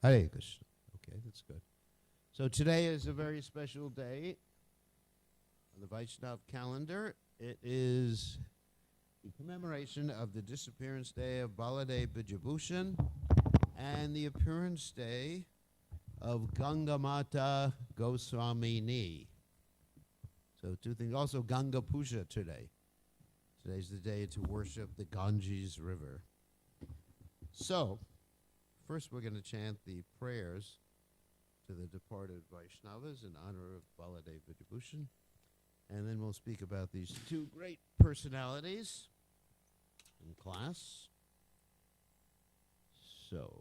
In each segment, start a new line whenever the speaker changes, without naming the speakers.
Hare Krishna. Okay, that's good. So today is a very special day on the Vaishnav calendar. It is the commemoration of the disappearance day of Baladeva Bhusana and the appearance day of Gangamata Goswamini. So two things. Also Ganga Puja today. Today's the day to worship the Ganges River. So, first we're going to chant the prayers to the departed Vaishnavas in honor of Baladeva Bhusana. And then we'll speak about these two great personalities in class. So,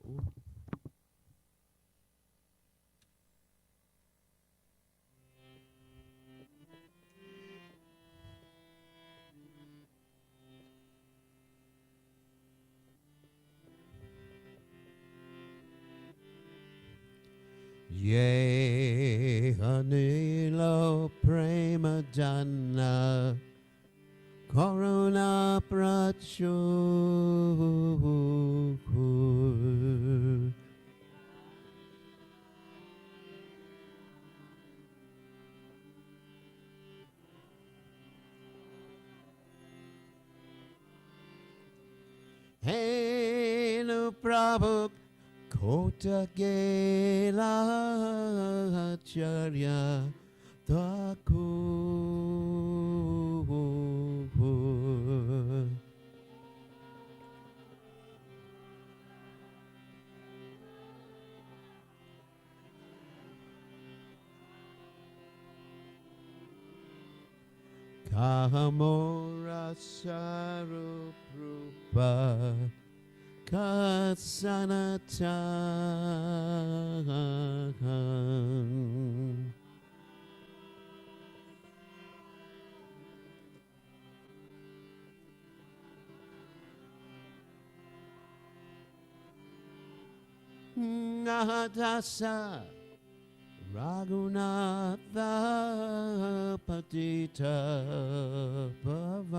Ye Anilo Prema Janna Corona Prachu Henu Prabhu Kota Gela Charya Thakur Kahamora Saruprupa Katsanatan Nahadasa Raghunatha Patita Pavakan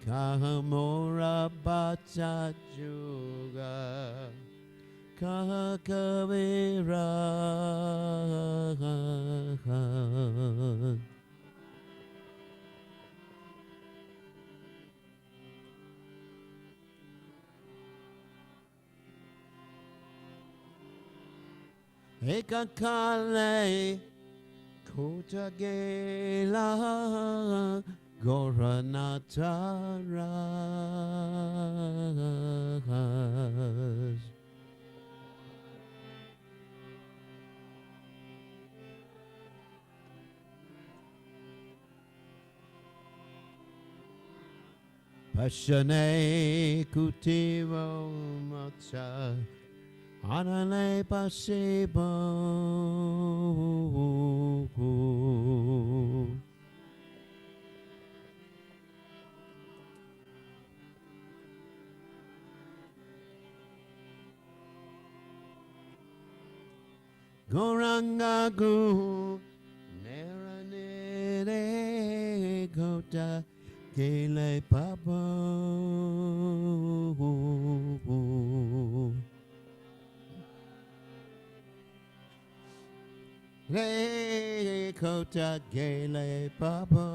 Kahamora Bhatta Juga Kakavira Ekakale Kotagela Goranataras Pashane Kutivo Matsa Anale Pasibo Goranga Gu Neranere Kota Kele Pabo Re Kota Gele Pabo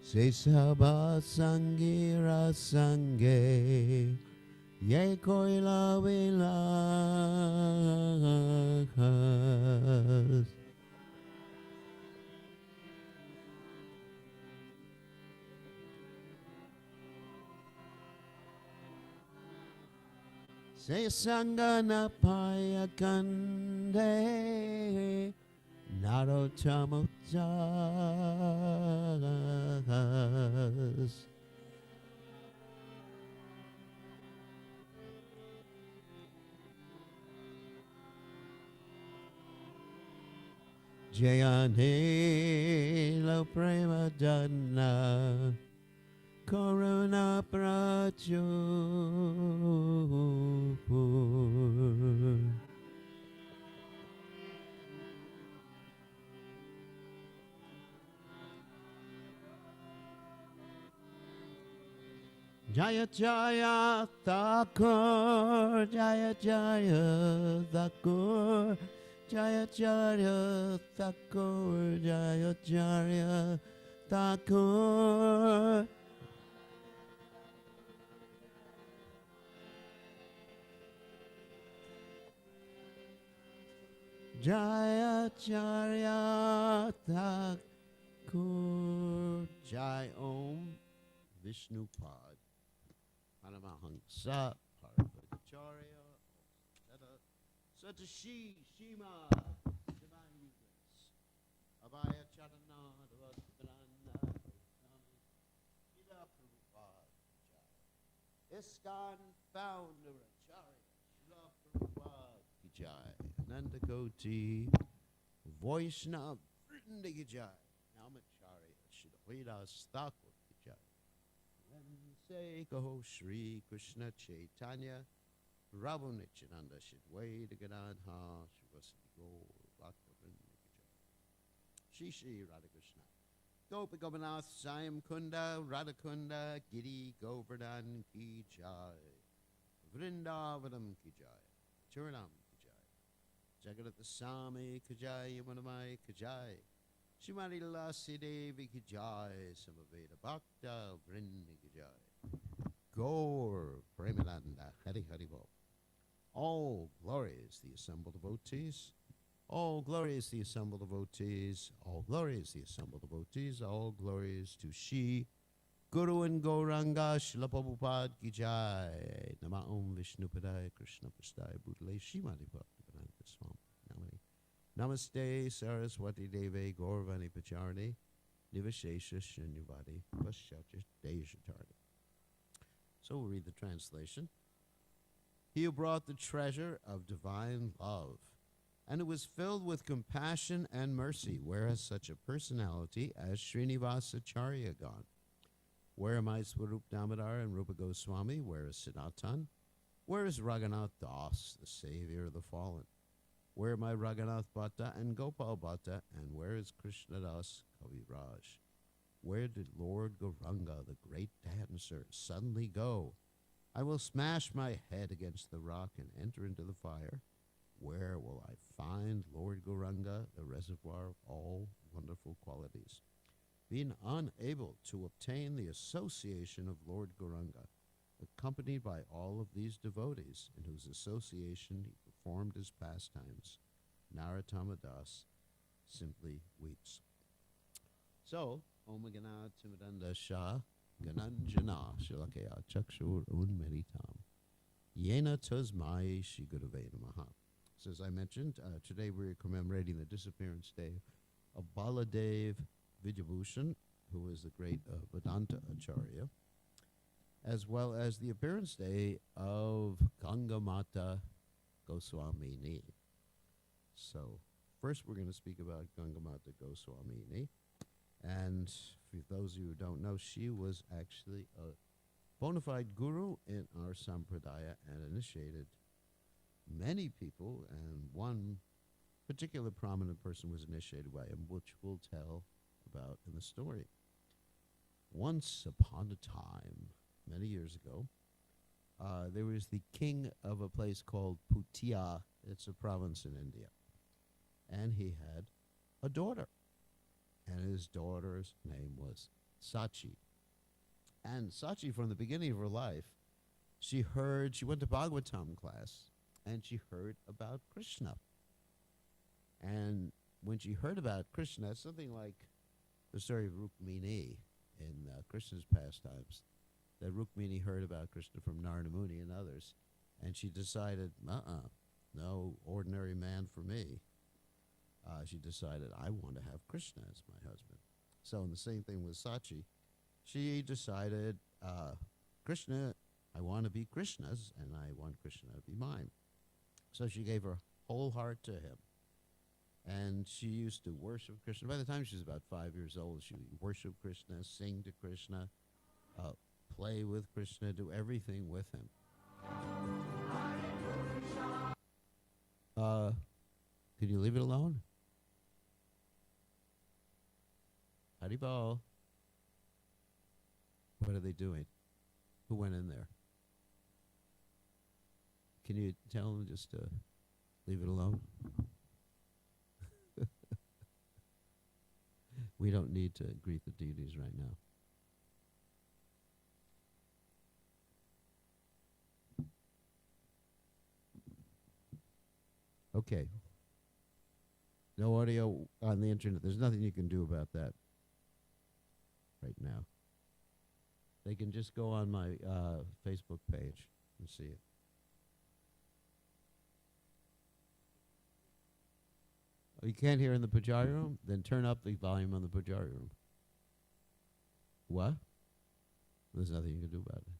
Se Saba Sangira Sange Ye Koila Vilas Se Sangana Paya Kande Narotamutas Jayane Lo Prema Janna Corona Pracho Jaya Jaya Thakur, Jaya Jaya Thakur, Jaya Jaya Thakur, Jaya Jaya Thakur. Jaya Jaya Thakur, Jai Om Vishnupad. Paramahansa Parvacharya Satashi Shima Divine Movements Abhaya Charana Dvakrana Gita Prabhupada Jai ISKCON Founder Acharya Srila Prabhupada Jai Ananda Koti Vaishnava Vrinda Jai Namacharya Shri Thakur Jai Say Kaho Shri Krishna Chaitanya Prabhu Nityananda Shidway Gadadha Shivasati Gaur Bhakta Vrinda Shri Shri Radha Krishna Gopi Gopinath Sayam Kunda Radha Kunda Giri Govardhan Ki Jai Vrindavanam Ki Jai Charanam Ki Jai Jagat Sami Ki Jai Yamunamai Ki Jai Shrimati Lasi Devi Ki Jai Samaveda Bhakta Vrinda Ki Jai Gaur Premananda Hari Hari Bo. All glory is the assembled devotees. All glory is the assembled devotees. All glory is the assembled devotees. All glory is to Shi Guru and Gauranga Srila Prabhupada Ki Jai. Nama Om Vishnupadaya Krishna Prasthaya Bhutale Shrimati Bhaktivedanta Swami Namani. Namaste Saraswati Deve Gaurvani Pacharni Nivashesha Shunyavadi Paschatya Deyachatarni. So we'll read the translation. He who brought the treasure of divine love, and it was filled with compassion and mercy, where has such a personality as Srinivasacharya gone? Where am I Swarup Damodar and Rupa Goswami? Where is Sanatan? Where is Raghunath Das, the savior of the fallen? Where am I Raghunath Bhatta and Gopal Bhatta? And where is Krishnadas Kaviraj? Where did Lord Gauranga, the great dancer, suddenly go? I will smash my head against the rock and enter into the fire. Where will I find Lord Gauranga, the reservoir of all wonderful qualities? Being unable to obtain the association of Lord Gauranga, accompanied by all of these devotees, in whose association he performed his pastimes, Narottama Das simply weeps. So, Om Gana Timidanda Shah Gananjana Shilakaya Chakshur Unmeritam Yena Tasmai Shri Gurave Namaha. So as I mentioned, today we're commemorating the disappearance day of Baladeva Vidya, who is the great Vedanta Acharya, as well as the appearance day of Gangamata Goswamini. So first we're going to speak about Gangamata Goswamini. And for those of you who don't know, she was actually a bona fide guru in our sampradaya and initiated many people, and one particular prominent person was initiated by him, which we'll tell about in the story. Once upon a time, many years ago, there was the king of a place called Putia. It's a province in India. And he had a daughter. And his daughter's name was Sachi. And Sachi, from the beginning of her life, she went to Bhagavatam class, and she heard about Krishna. And when she heard about Krishna, something like the story of Rukmini in Krishna's pastimes, that Rukmini heard about Krishna from Narada Muni and others, and she decided, no ordinary man for me. She decided, I want to have Krishna as my husband. So, and the same thing with Sachi. She decided, Krishna, I want to be Krishna's, and I want Krishna to be mine. So she gave her whole heart to him. And she used to worship Krishna. By the time she was about 5 years old, she would worship Krishna, sing to Krishna. uh, play with Krishna, do everything with him. Can you leave it alone? Haribol. What are they doing? Who went in there? Can you tell them just to leave it alone? We don't need to greet the deities right now. Okay. No audio on the internet. There's nothing you can do about that right now. They can just go on my Facebook page and see it. Oh, you can't hear in the pujari room? Then turn up the volume on the pujari room. What? There's nothing you can do about it.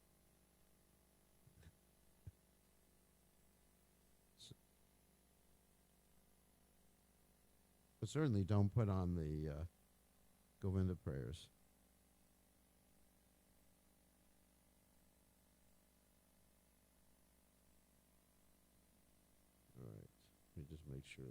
But certainly don't put on the Govinda prayers. All right. Let me just make sure.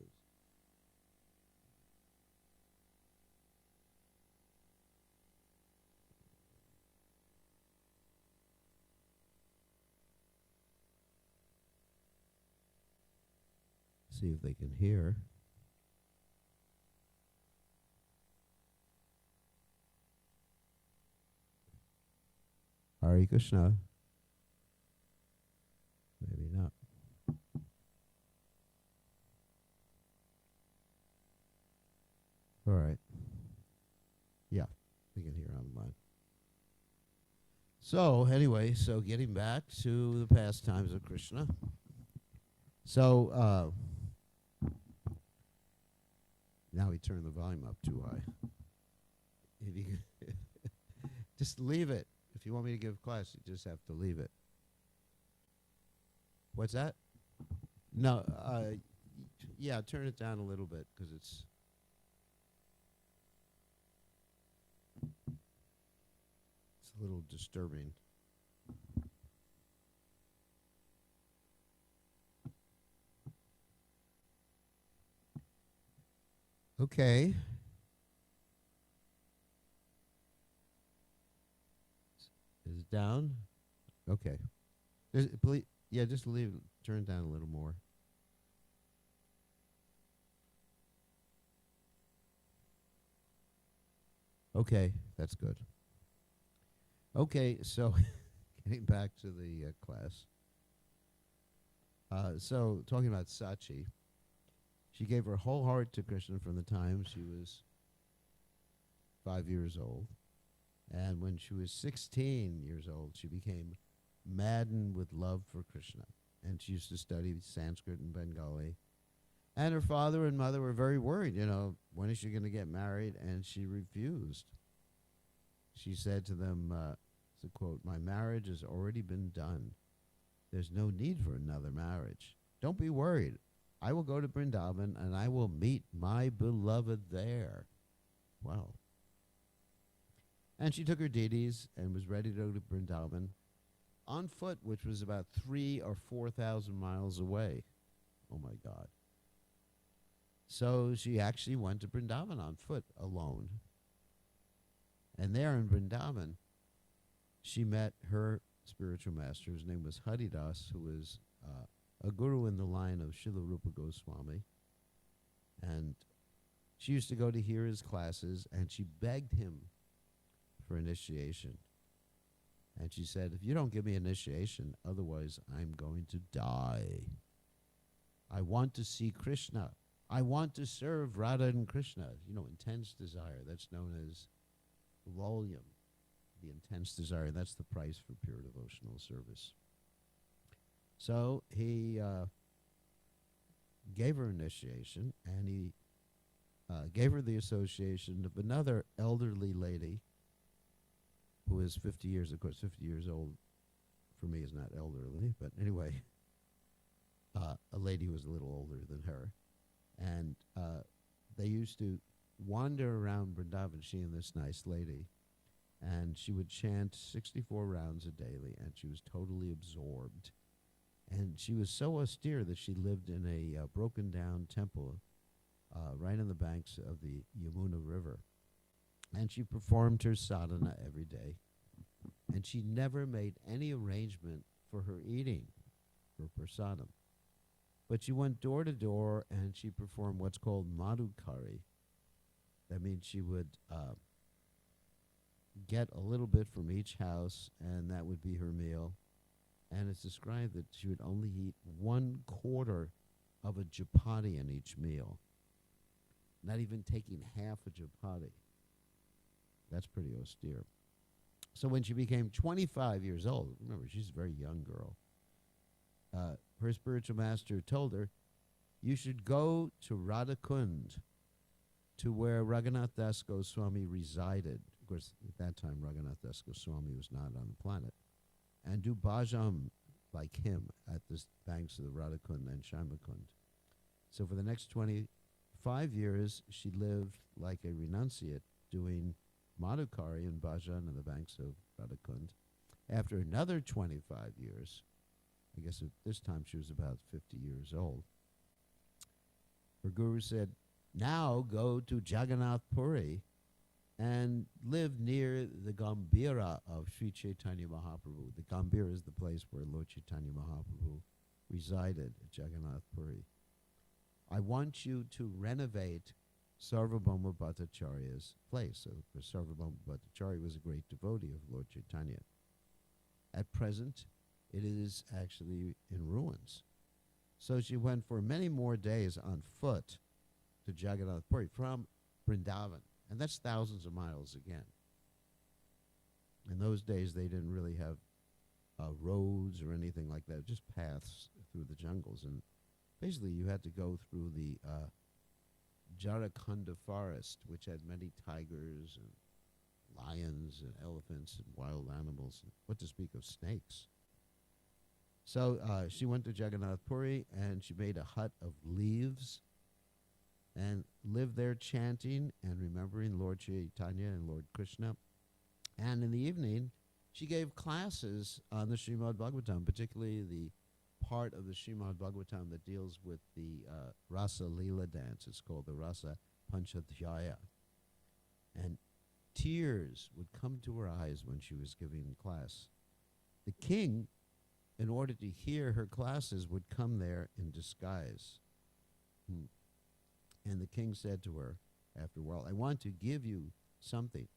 See if they can hear. Hare Krishna. Maybe not. All right. Yeah, they can hear online. So anyway, so getting back to the pastimes of Krishna. So now we turn the volume up too high. If you just leave it. If you want me to give class, you just have to leave it. What's that? No, yeah, turn it down a little bit because it's a little disturbing. Okay. Is it down? Okay. Please, yeah, just leave. Turn it down a little more. Okay, that's good. Okay, so getting back to the class. So talking about Sachi, she gave her whole heart to Krishna from the time she was 5 years old. And when she was 16 years old, she became maddened with love for Krishna. And she used to study Sanskrit and Bengali. And her father and mother were very worried, when is she going to get married? And she refused. She said to them, it's a quote, "My marriage has already been done. There's no need for another marriage. Don't be worried. I will go to Vrindavan and I will meet my beloved there." Wow. And she took her deities and was ready to go to Vrindavan on foot, which was about 3,000 or 4,000 miles away. Oh, my God. So she actually went to Vrindavan on foot alone. And there in Vrindavan, she met her spiritual master. His name was Haridas, who was a guru in the line of Srila Rupa Goswami. And she used to go to hear his classes, and she begged him for initiation. And she said, "If you don't give me initiation, otherwise I'm going to die. I want to see Krishna. I want to serve Radha and Krishna." Intense desire. That's known as volume, the intense desire. That's the price for pure devotional service. So he gave her initiation, and he gave her the association of another elderly lady who is 50 years, of course, 50 years old for me is not elderly, but anyway, a lady who was a little older than her. And they used to wander around Vrindavan, she and this nice lady, and she would chant 64 rounds a daily, and she was totally absorbed. And she was so austere that she lived in a broken-down temple right on the banks of the Yamuna River. And she performed her sadhana every day. And she never made any arrangement for her eating, for prasadam. But she went door to door and she performed what's called madhukari. That means she would get a little bit from each house, and that would be her meal. And it's described that she would only eat 1/4 of a chapati in each meal, not even taking half a chapati. That's pretty austere. So when she became 25 years old, remember, she's a very young girl, her spiritual master told her, you should go to Radhakund, to where Raghunath Das Goswami resided. Of course, at that time, Raghunath Das Goswami was not on the planet. And do bhajan like him at the banks of the Radhakund and Shaimakund. So for the next 25 years, she lived like a renunciate, doing madhukari and bhajan on the banks of Radhakund. After another 25 years, I guess at this time she was about 50 years old, her guru said, now go to Jagannath Puri and live near the Gambira of Sri Chaitanya Mahaprabhu. The Gambira is the place where Lord Chaitanya Mahaprabhu resided at Jagannath Puri. I want you to renovate Sarvabhauma Bhattacharya's place. So, Sarvabhauma Bhattacharya was a great devotee of Lord Chaitanya. At present, it is actually in ruins. So she went for many more days on foot to Jagannath Puri from Vrindavan. And that's thousands of miles again. In those days, they didn't really have roads or anything like that, just paths through the jungles. And basically, you had to go through the Jarakhanda forest, which had many tigers and lions and elephants and wild animals, and what to speak of snakes. So she went to Jagannath Puri, and she made a hut of leaves and lived there chanting and remembering Lord Chaitanya and Lord Krishna. And in the evening, she gave classes on the Srimad Bhagavatam, particularly the part of the Srimad Bhagavatam that deals with the Rasa Leela dance. It's called the Rasa Panchadhyaya. And tears would come to her eyes when she was giving class. The king, in order to hear her classes, would come there in disguise. And the king said to her, after a while, I want to give you something.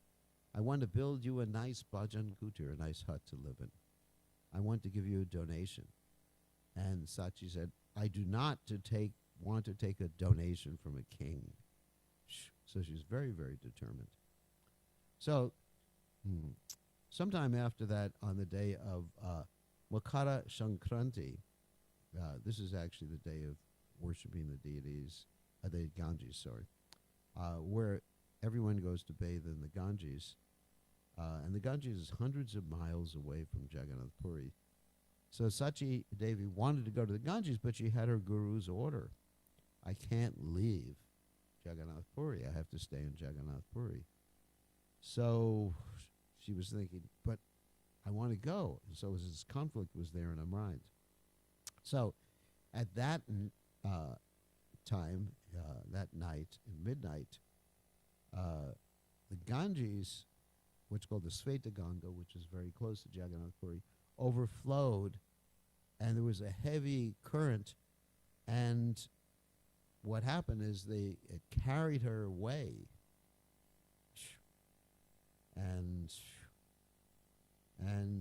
I want to build you a nice bhajan kutir, a nice hut to live in. I want to give you a donation. And Sachi said, I do not want to take a donation from a king. So she's very, very determined. So sometime after that, on the day of Makara Sankranti, this is actually the day of worshiping the deities, the Ganges, where everyone goes to bathe in the Ganges. And the Ganges is hundreds of miles away from Jagannath Puri. So Sachi Devi wanted to go to the Ganges, but she had her guru's order. I can't leave Jagannath Puri. I have to stay in Jagannath Puri. So she was thinking, but I want to go. And so this conflict was there in her mind. So at that time, that night, in midnight, the Ganges, what's called the Sveta Ganga, which is very close to Jagannath Puri, overflowed, and there was a heavy current, and what happened is it carried her away, and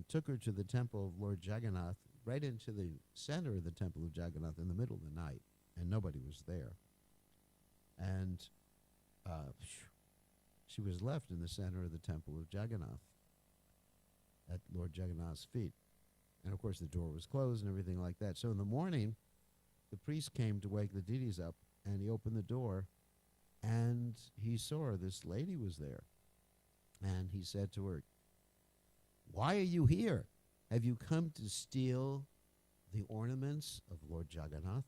took her to the temple of Lord Jagannath, right into the center of the temple of Jagannath in the middle of the night, and nobody was there. And she was left in the center of the temple of Jagannath at Lord Jagannath's feet. And of course the door was closed and everything like that. So in the morning, the priest came to wake the deities up, and he opened the door, and he saw this lady was there. And he said to her, why are you here? Have you come to steal the ornaments of Lord Jagannath?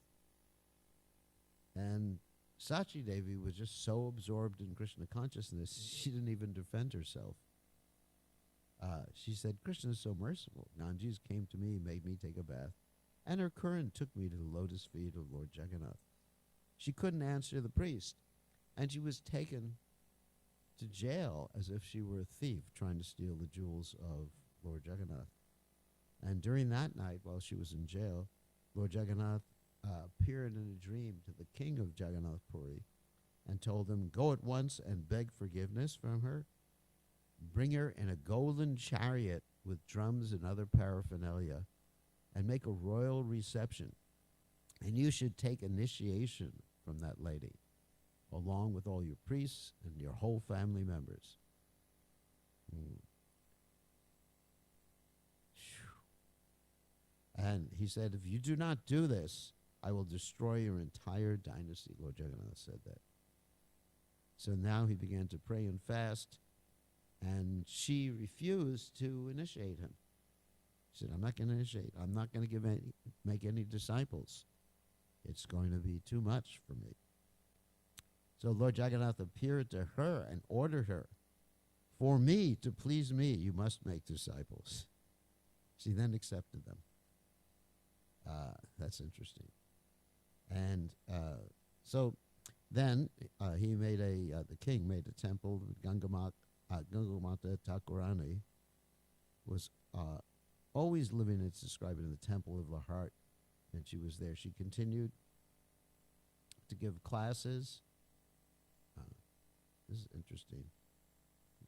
And Sachi Devi was just so absorbed in Krishna consciousness, she didn't even defend herself. She said, Krishna is so merciful. Ganges came to me, made me take a bath, and her current took me to the lotus feet of Lord Jagannath. She couldn't answer the priest, and she was taken to jail as if she were a thief trying to steal the jewels of Lord Jagannath. And during that night, while she was in jail, Lord Jagannath appeared in a dream to the king of Jagannath Puri and told him, go at once and beg forgiveness from her. Bring her in a golden chariot with drums and other paraphernalia and make a royal reception. And you should take initiation from that lady, along with all your priests and your whole family members. And he said, if you do not do this, I will destroy your entire dynasty. Lord Jagannath said that. So now he began to pray and fast, and she refused to initiate him. She said, I'm not going to initiate. I'm not going to make any disciples. It's going to be too much for me. So Lord Jagannath appeared to her and ordered her, for me, to please me, you must make disciples. She then accepted them. That's interesting. And so then he made the king made a temple. Gangamata Thakurani was always living, it's described in the temple of the heart, and she was there. She continued to give classes. This is interesting.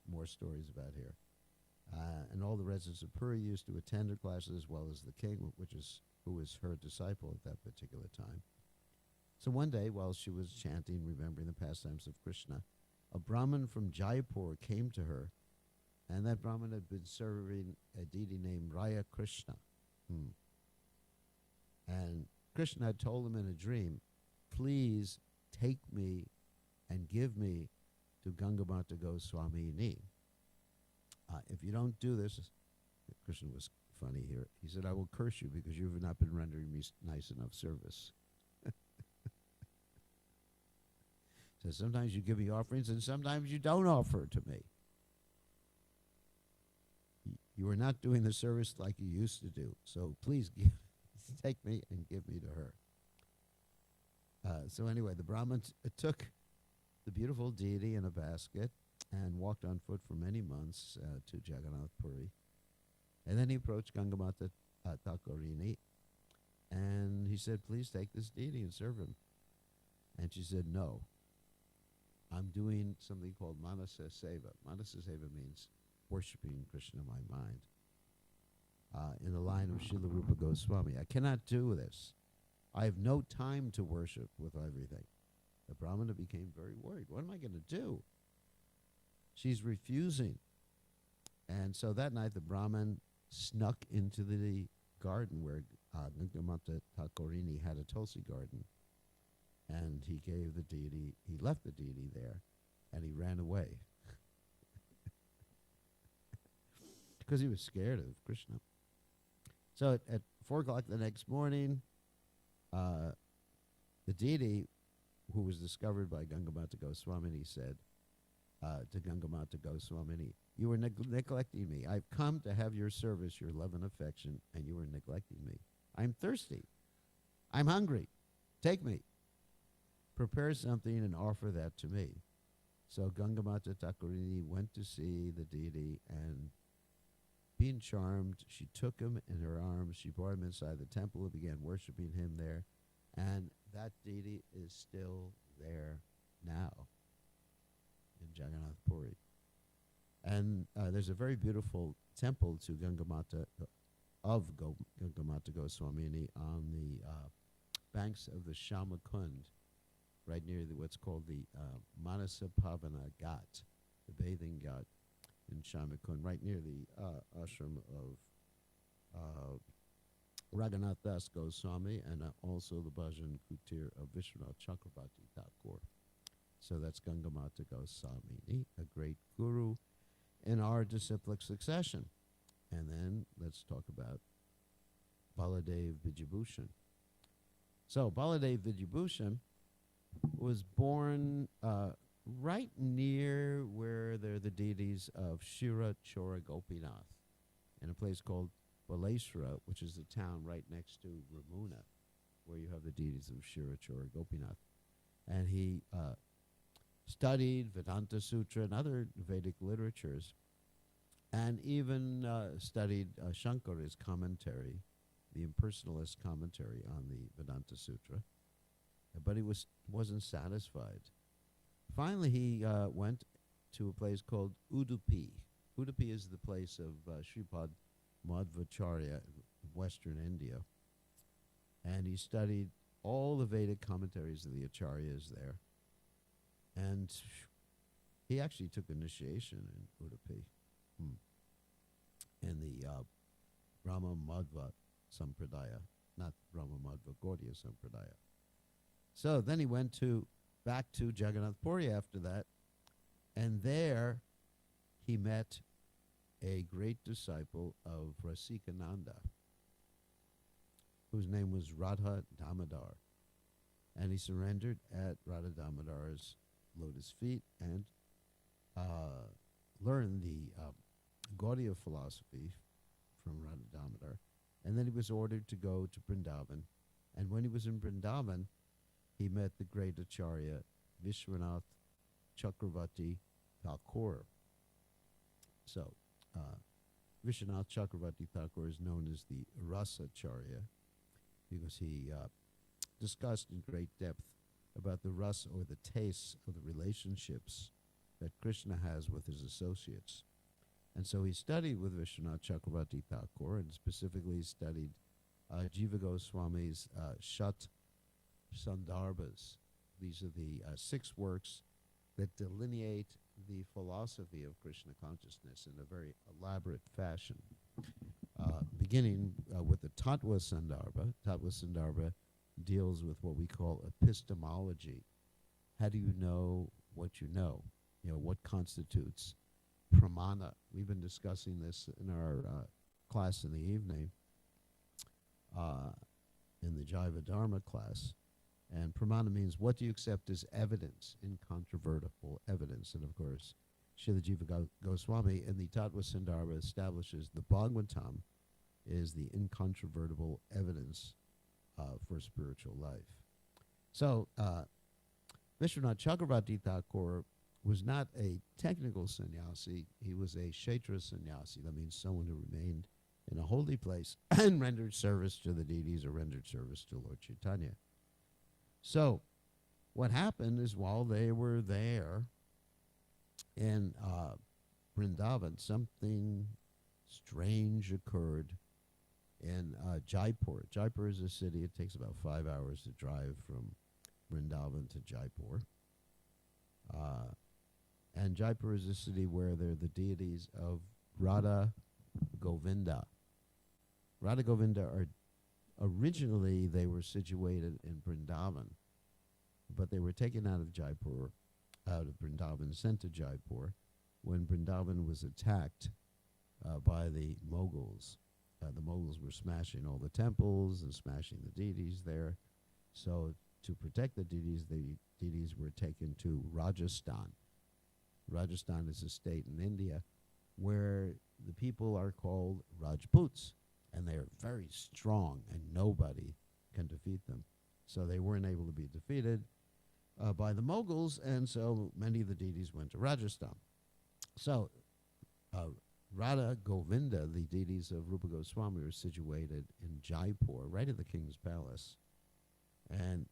More stories about here. And all the residents of Puri used to attend her classes, as well as the king, who was her disciple at that particular time. So one day, while she was chanting, remembering the pastimes of Krishna, a Brahmin from Jaipur came to her, and that Brahmin had been serving a deity named Raya Krishna. And Krishna had told him in a dream, please take me and give me to Gangamata Goswamini. If you don't do this, Krishna was funny here. He said, I will curse you because you have not been rendering me nice enough service. So sometimes you give me offerings and sometimes you don't offer to me. You are not doing the service like you used to do. So please take me and give me to her. So anyway, the Brahmin took the beautiful deity in a basket and walked on foot for many months to Jagannath Puri. And then he approached Gangamata Thakurini, and he said, please take this deity and serve him. And she said, no. I'm doing something called Manasa Seva. Manasa Seva means worshiping Krishna in my mind. In the line of Srila Rupa Goswami, I cannot do this. I have no time to worship with everything. The Brahmana became very worried. What am I going to do? She's refusing. And so that night, the Brahmin snuck into the garden where Gangamata Thakurini had a Tulsi garden. And he gave the deity, he left the deity there, and he ran away. Because he was scared of Krishna. So at 4 o'clock the next morning, the deity, who was discovered by Gangamata Goswamini, said to Gangamata Goswamini, you are neglecting me. I've come to have your service, your love and affection, and you are neglecting me. I'm thirsty. I'm hungry. Take me. Prepare something and offer that to me. So Gangamata Thakurini went to see the deity, and being charmed, she took him in her arms. She brought him inside the temple and began worshiping him there. And that deity is still there now in Jagannath Puri. And there's a very beautiful temple to Gangamata, Gangamata Goswamini on the banks of the Shamakund, right near what's called the Manasa Pavana Ghat, the bathing ghat in Shamakund, right near the ashram of Raghunath Das Goswami, and also the Bhajan Kutir of Vishwanath Chakrabarti Thakur. So that's Gangamata Goswamini, a great guru in our disciplic succession. And then let's talk about Baladeva Vidyabhushan. So Baladeva Vidyabhushan was born right near where there are the deities of Shira Chora Gopinath in a place called Balesra, which is the town right next to Ramuna, where you have the deities of Shira Chora Gopinath. And he studied Vedanta Sutra and other Vedic literatures, and even studied Shankara's commentary, the impersonalist commentary on the Vedanta Sutra. But he wasn't satisfied. Finally, he went to a place called Udupi. Udupi is the place of Sripad Madhvacharya in western India. And he studied all the Vedic commentaries of the Acharyas there. And he actually took initiation in Udupi, in the Brahma Madhva Sampradaya, not Brahma Madhva Gaudiya Sampradaya. So then he went back to Jagannath Puri after that, and there he met a great disciple of Rasikananda, whose name was Radha Damodar. And he surrendered at Radha Damodar's lotus feet and learned the Gaudiya philosophy from Radha Damodar. And then he was ordered to go to Vrindavan. And when he was in Vrindavan, he met the great Acharya Vishwanath Chakravarti Thakur. So, Vishwanath Chakravarti Thakur is known as the Rasacharya because he discussed in great depth about the rasa, or the tastes of the relationships that Krishna has with his associates. And so he studied with Vishwanath Chakravarti Thakur, and specifically studied Jiva Goswami's Shat Sandarbhas. These are the 6 works that delineate the philosophy of Krishna consciousness in a very elaborate fashion. Beginning with the Tattva Sandarbha. Tattva Sandarbha deals with what we call epistemology. How do you know what you know? You know, what constitutes pramana? We've been discussing this in our class in the evening, in the Jaiva Dharma class. And pramana means what do you accept as evidence, incontrovertible evidence. And of course, Srila Jiva Goswami in the Tattva Sandarbha establishes the Bhagavatam is the incontrovertible evidence for spiritual life. So, Vishwanath Chakravarti Thakur was not a technical sannyasi, he was a kshetra sannyasi. That means someone who remained in a holy place and rendered service to the deities or rendered service to Lord Chaitanya. So, what happened is while they were there in Vrindavan, something strange occurred in Jaipur. Jaipur is a city, it takes about 5 hours to drive from Vrindavan to Jaipur. And Jaipur is a city where there are the deities of Radha Govinda. Radha Govinda are originally they were situated in Vrindavan, but they were taken out of Jaipur, out of Vrindavan, sent to Jaipur when Vrindavan was attacked by the Mughals. The Mughals were smashing all the temples and smashing the deities there. So to protect the deities were taken to Rajasthan. Rajasthan is a state in India where the people are called Rajputs, and they are very strong, and nobody can defeat them. So they weren't able to be defeated by the Mughals, and so many of the deities went to Rajasthan. So Radha Govinda, the deities of Rupa Goswami, are situated in Jaipur, right at the king's palace. And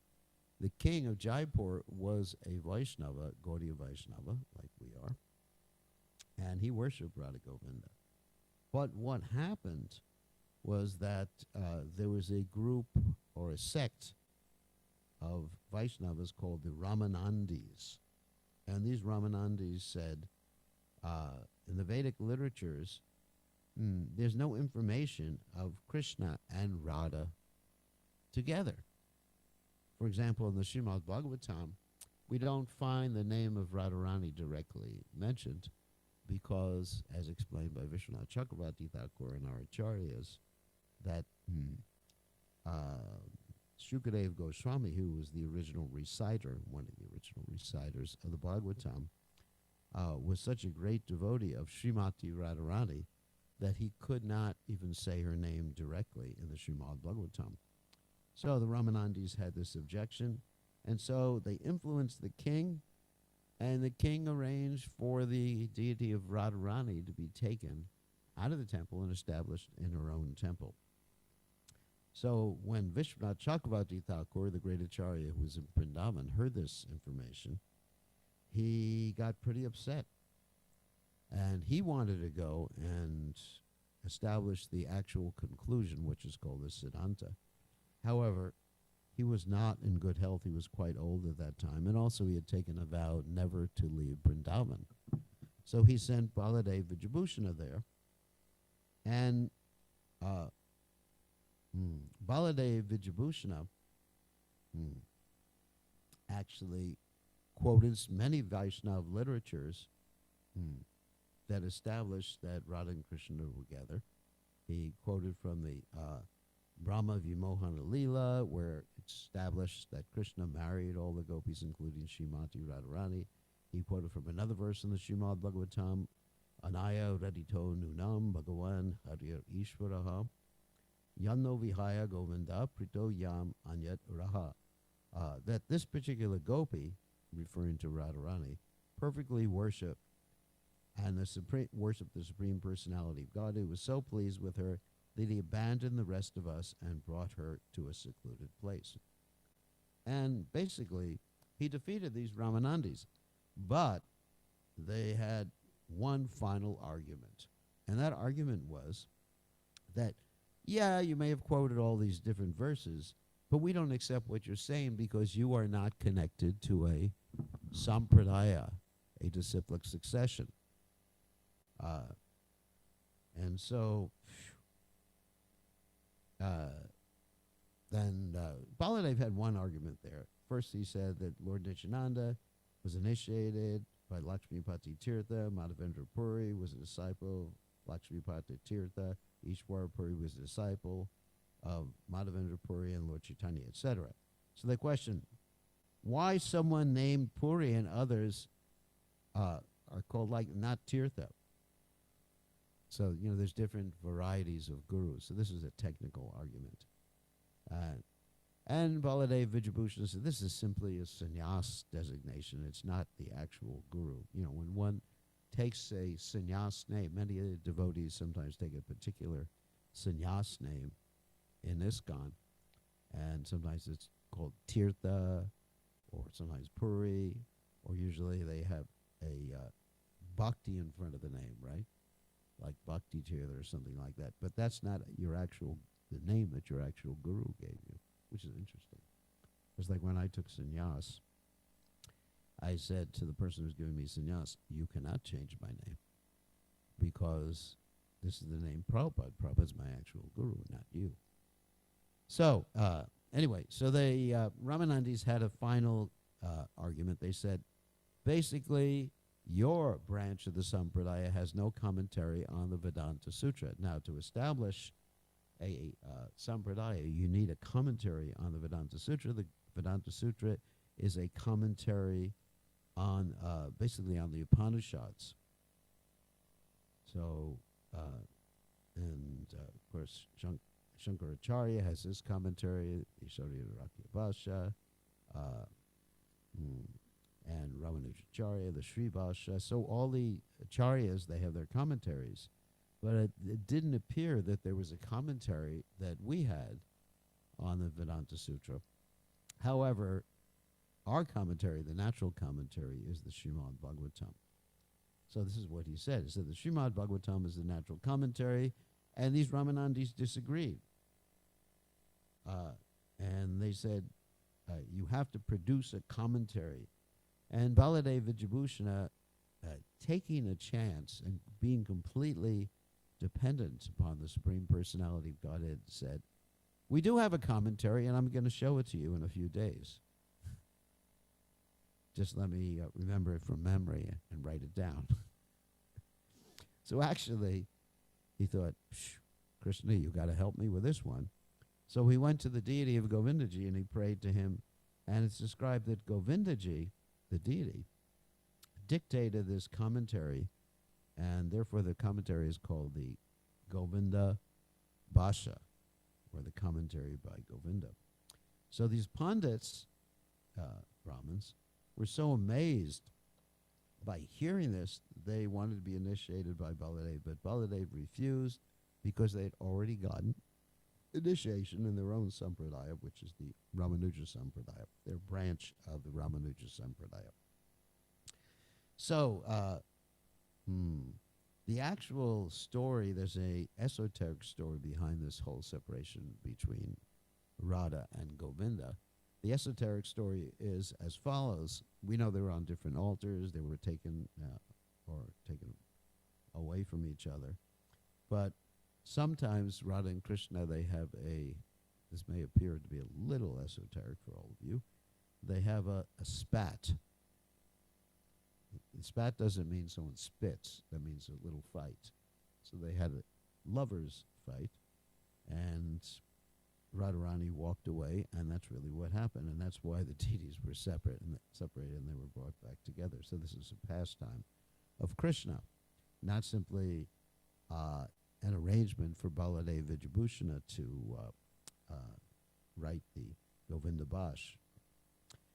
the king of Jaipur was a Vaishnava, Gaudiya Vaishnava, like we are, and he worshipped Radha Govinda. But what happened was that there was a group or a sect of Vaishnavas called the Ramanandis. And these Ramanandis said, in the Vedic literatures, there's no information of Krishna and Radha together. For example, in the Srimad Bhagavatam, we don't find the name of Radharani directly mentioned because, as explained by Vishwanath Chakravarti Thakur and our Acharyas, that Shukadeva Goswami, who was the original reciter, one of the original reciters of the Bhagavatam, was such a great devotee of Srimati Radharani that he could not even say her name directly in the Srimad Bhagavatam. So the Ramanandis had this objection, and so they influenced the king, and the king arranged for the deity of Radharani to be taken out of the temple and established in her own temple. So when Vishwanath Chakravarti Thakur, the great Acharya who was in Vrindavan, heard this information, he got pretty upset. And he wanted to go and establish the actual conclusion, which is called the Siddhanta. However, he was not in good health. He was quite old at that time. And also he had taken a vow never to leave Vrindavan. So he sent Baladeva Vijabhushana there. And Baladeva Vijabhushana actually quoted many Vaishnava literatures that established that Radha and Krishna were together. He quoted from the Brahma Vimohana Leela, where it's established that Krishna married all the gopis, including Srimati Radharani. He quoted from another verse in the Srimad Bhagavatam, Anaya Radito Nunam Bhagavan Harir Ishvaraha Yanno Vihaya Govinda Prito Yam Anyat Raha. That this particular gopi, referring to Radharani, perfectly worshiped the Supreme Personality of God, who was so pleased with her that he abandoned the rest of us and brought her to a secluded place. And basically, he defeated these Ramanandis, but they had one final argument. And that argument was that, yeah, you may have quoted all these different verses, but we don't accept what you're saying because you are not connected to a sampradaya, a disciplic succession. And so then Baladev had one argument there. First he said that Lord Nityananda was initiated by Lakshmipati Tirtha, Madhavendra Puri was a disciple of Lakshmipati Tirtha, Ishwara Puri was a disciple of Madhavendra Puri and Lord Chaitanya, etc. So they question why someone named Puri and others are called like not Tirtha. So, there's different varieties of gurus. So this is a technical argument. And Baladeva Vijabhushana said this is simply a sannyas designation. It's not the actual guru. When one takes a sannyas name, many of the devotees sometimes take a particular sannyas name in ISKCON, and sometimes it's called Tirtha, or sometimes Puri, or usually they have a bhakti in front of the name, right? Like Bhakti Tirtha or something like that. But that's not the name that your actual guru gave you, which is interesting. It's like when I took sannyas, I said to the person who's giving me sannyas, you cannot change my name because this is the name Prabhupada. Prabhupada's my actual guru, not you. So, anyway, so the Ramanandis had a final argument. They said, basically, your branch of the Sampradaya has no commentary on the Vedanta Sutra. Now, to establish a Sampradaya, you need a commentary on the Vedanta Sutra. The Vedanta Sutra is a commentary on, basically on the Upanishads. So, of course, Shankaracharya has his commentary, Ishwarya Rakyabhasha, and Ramanujacharya, the Srivasha. So all the acharyas, they have their commentaries. But it didn't appear that there was a commentary that we had on the Vedanta Sutra. However, our commentary, the natural commentary, is the Srimad Bhagavatam. So this is what he said. He said the Srimad Bhagavatam is the natural commentary, and these Ramanandis disagreed. And they said, you have to produce a commentary. And Baladeva Vijabhushana, taking a chance and being completely dependent upon the Supreme Personality of Godhead, said, we do have a commentary, and I'm going to show it to you in a few days. Just let me remember it from memory and write it down. So actually, he thought, Krishna, you got to help me with this one. So he went to the deity of Govindaji and he prayed to him. And it's described that Govindaji, the deity, dictated this commentary, and therefore the commentary is called the Govinda Bhasha, or the commentary by Govinda. So these Pandits, Brahmins, were so amazed by hearing this, they wanted to be initiated by Baladeva, but Baladeva refused because they had already gotten initiation in their own sampradaya, which is the Ramanuja sampradaya, their branch of the Ramanuja sampradaya. So, the actual story, there's a esoteric story behind this whole separation between Radha and Govinda. The esoteric story is as follows. We know they were on different altars. They were taken away from each other. But sometimes Radha and Krishna, they have this may appear to be a little esoteric for all of you, they have a spat. The spat doesn't mean someone spits. That means a little fight. So they had a lovers' fight, and Radharani walked away, and that's really what happened, and that's why the deities were separated, and they were brought back together. So this is a pastime of Krishna, not simply an arrangement for Baladeva Vijabhushana to write the Govinda Bhash.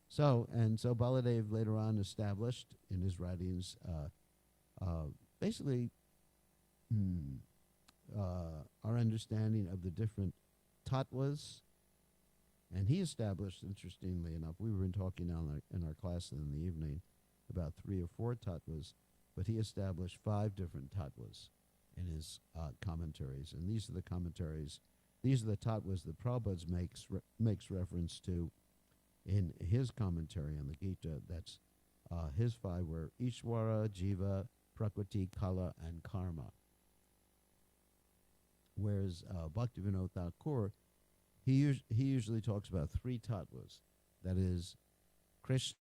So Baladev later on established in his writings basically our understanding of the different tattvas, and he established, interestingly enough, we were talking in our class in the evening about 3 or 4 tattvas, but he established 5 different tattvas in his commentaries, and these are the commentaries. These are the tattvas that Prabhupada makes reference to in his commentary on the Gita. That's his 5 were Ishwara, Jiva, Prakriti, Kala, and Karma. Whereas Bhaktivinoda Thakur, he usually talks about 3 tattvas. That is, Krishna,